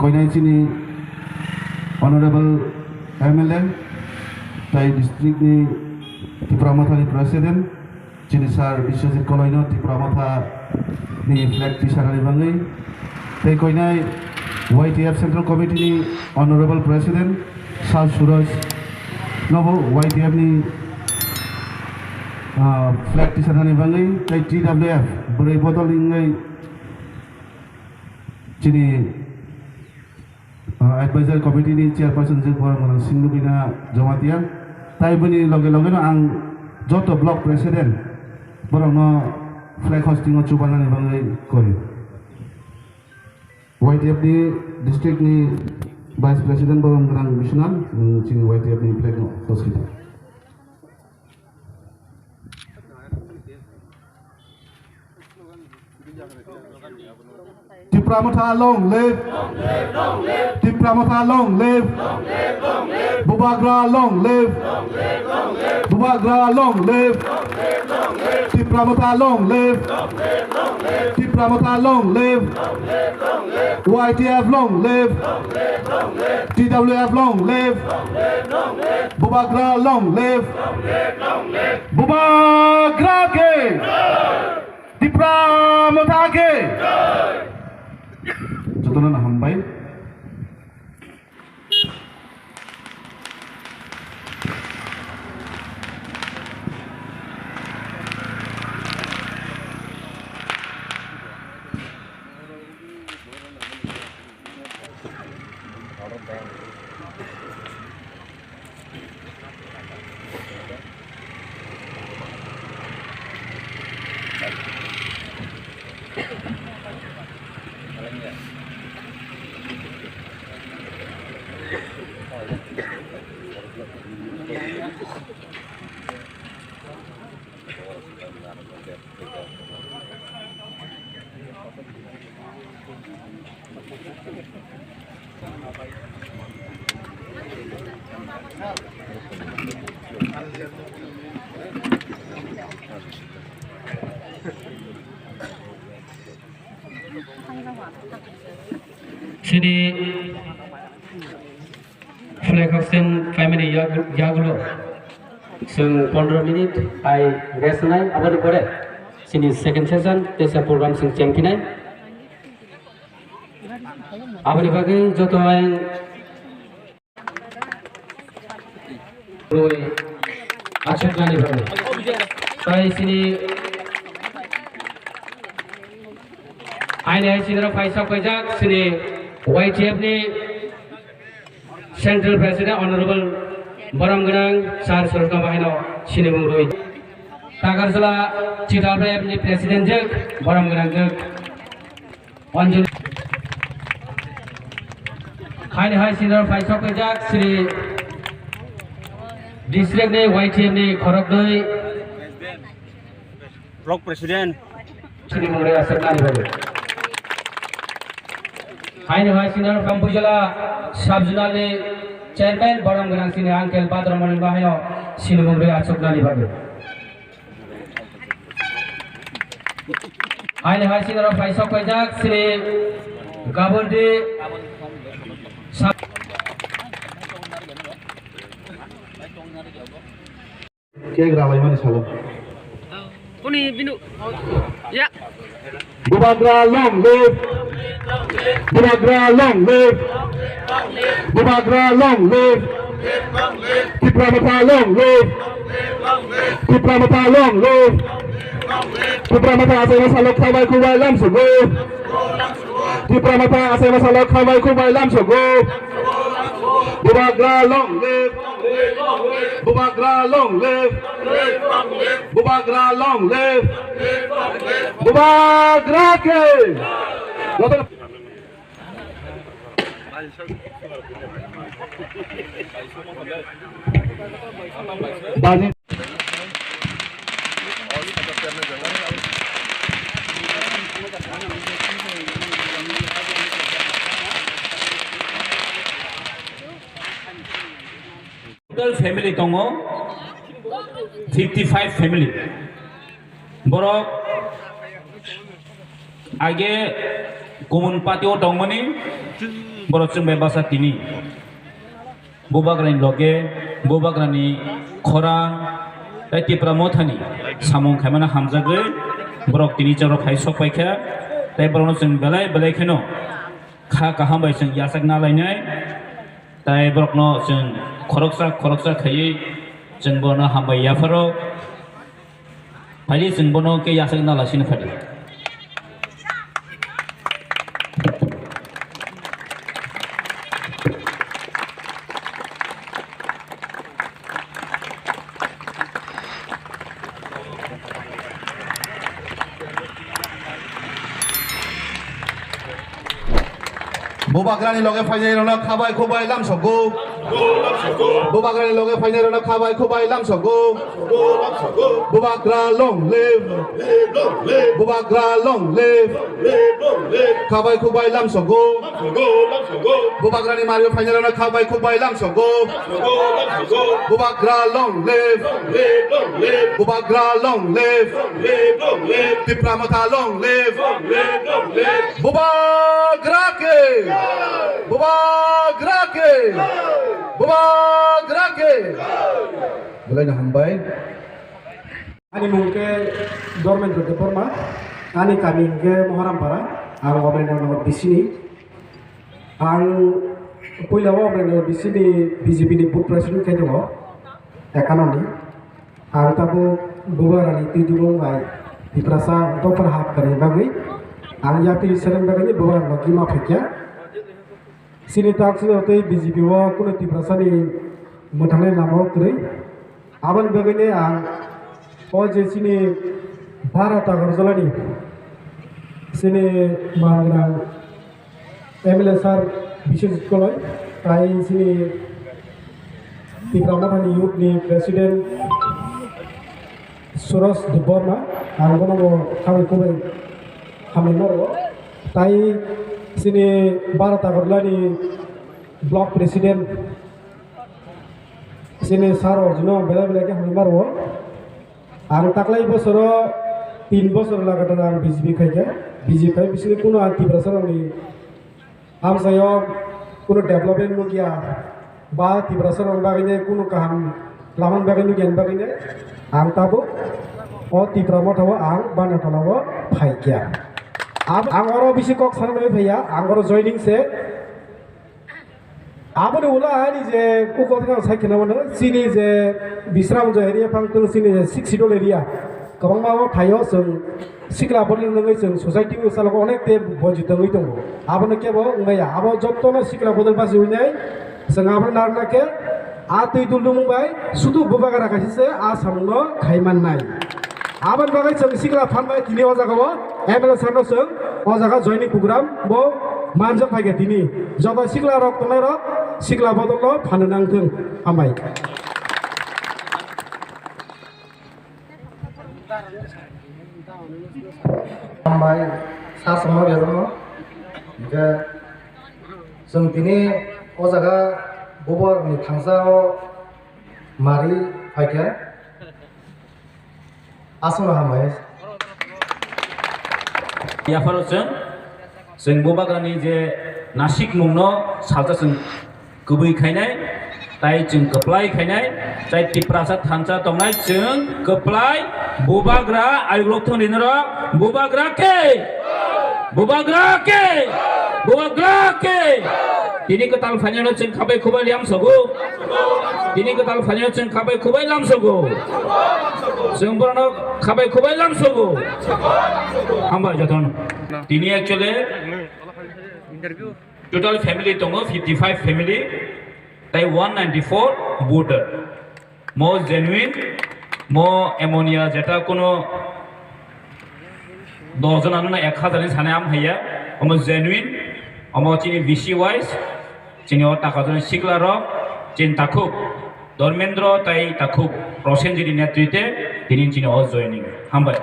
koinai chini honorable MLA tai district ni Tipramatha ni president chini sar Biswajit Koloino Tipramatha ni flag tisara ni bangai tai koinai YTF Central Committee ni honorable president Sal Suraj nobo YTF ni flag tisara ni bangai tai TWF Burai Botol ingai chini advisory committee ni chairperson je borang Sindubina Jamatia tai bani loge no ang joto block president borang no flag hosting o chubana ni bangai kori YTF ni district ni vice president borang Grang Vishnan chini YTF ni flag no host. Tipramatha long live, Tipramatha long live, Bubagra long live, Bubagra long live, Tipramatha long live, Tipramatha long live, YTF long live, TWF long live, Bubagra long live, Bubagra ke, Tipramatha ke. Jotonan hambai Sini flag hosting family yagulo sing 15 minute I rest nai abadi pore sini second session tesa program sing champion abadi bagi joto yang roi achuk gani bagi tai sini aine sini paisa pajak sini YTF ni Central President Honorable Baramgrang Sar Surga Bahino sini mengrui tagar sela TWF ni President jek Baramgrang jek Anjali hai sini paisa pajak sini district ni YTF ni Khorogdoi Block President sini mengrui asal bagi hai sini Kampujala Subzonal ni Chairman Baramgrang sini Uncle Badramani Bahino sini mengrui asal bagi hai sini paisa pajak sini Gabonde Kek ralai mana salam. Kuni binu ya Bubagra long live, Bubagra long live, Bubagra long live, Tipramatha long live, Tipramatha long live, Tipramatha asai masalok khamai kubai lam sugo, Tipramatha asai masalok khamai kubai lam sugo, Bubagra long live, Bubagra long live, Bubagra long live, Bubagra ke. Bani. total family tongo 55 family borok age komun patio tongmani borok chung bai basa tini bobagrani loge bobagrani khorang tai tipra mothani samung khaimana hamjagoi borok tini charo khai sok paikha tai borok chung belai belai kheno kha kaham bai chung yasak na lainai tai borok no chung khoroksa khai chung bono hambai yafaro phali chung bono ke yasak na lasina phali Bobagrani loge fainai rona khabai khobai lam sogo Bobagrani loge fainai rona khabai khobai lam sogo Bobagra long live Bobagra long live khabai khobai lam sogo Bobagrani mario fainai rona khabai khobai lam sogo Bobagra long live Bobagra long live Tipramata long live Bobagra ke Bobagrake Mulai na hambai Ani mungke dormen de forma ani kami ke Moharampara ang obrena nomor di sini ang puila obrena di sini BJP ni put presiden ke jo ekonomi ang tabu bubarani tidulung ai di prasa doper hak kare bagi ang yapi serem bagi bubar bagi ma phekya sini tak sudah tu BJP wa kuno di prasa ni mutane namo kre aban bagi ni ang Oje sini Bharat Agarjalani sini mangrang MLA sar bishes koloi tai sini Tipramata youth ni president Suras Diborna anggono mo kami kubai kami moro tai sini Bharat Agarjalani block president sini sar orjino bela ke kami moro Ang taklay bosoro 3 bosor lagatan ang BJP kaya BJP bisini kuno anti prasara ni am sayo kuno development mo kiya ba ti prasara bagine kuno kaham laman bagine gen bagine ang tabo o ti pramot hawa ang bana thalawo phai kiya ab ang oro bisi kok sarme bhaiya ang oro joining se Apa ni ulah ni je ukot kan saya kena mana sini je bisram je area pangtung sini je 6 sidol area kabang mawa thayo seng sikla bolin ngai seng society u sala ko onek te bonji tangi tong apa ne ke bo ngai abo jotto na sikla bodol pas unai seng apa nar na ke a tui dulung bai sudu bubagara kasise a samno khaiman nai aban bagai seng sikla phan bai tini oja ko MLA sarno seng oja ka joining program bo manjak phai ke tini jaba sikla rok tonai rok sikla bodol lo phan nang thung amai amai sa sama biasa juga sentini ojaga bobor ni thangsao mari paikya asuna hamai ya faro जों बोबाग्रानि जे नासिक मुंनो सालता जों गुबै खायनाय ताइ जों गप्लाय खायनाय जाय तिप्रासा थानसा दंनाय जों गप्लाय बोबाग्रा आइग्लक थनिनर बोबाग्रा के दिनै गताल final जों खाबाय खुबाय लाम सगो दिनै गताल फाइनाल जों खाबाय खुबाय लाम सगो जों बरनो खाबाय खुबाय लाम सगो हामबाय जतन दिनै actually total family tongo 55 family tai 194 voter more genuine more ammonia jeta kono dojon anuna 1000 ni sane am haya omo genuine omo chini bc wise chini o taka jon sikla ro chin takhuk dormendro tai takhuk prosenjiri netrite dinin chini o joining hambai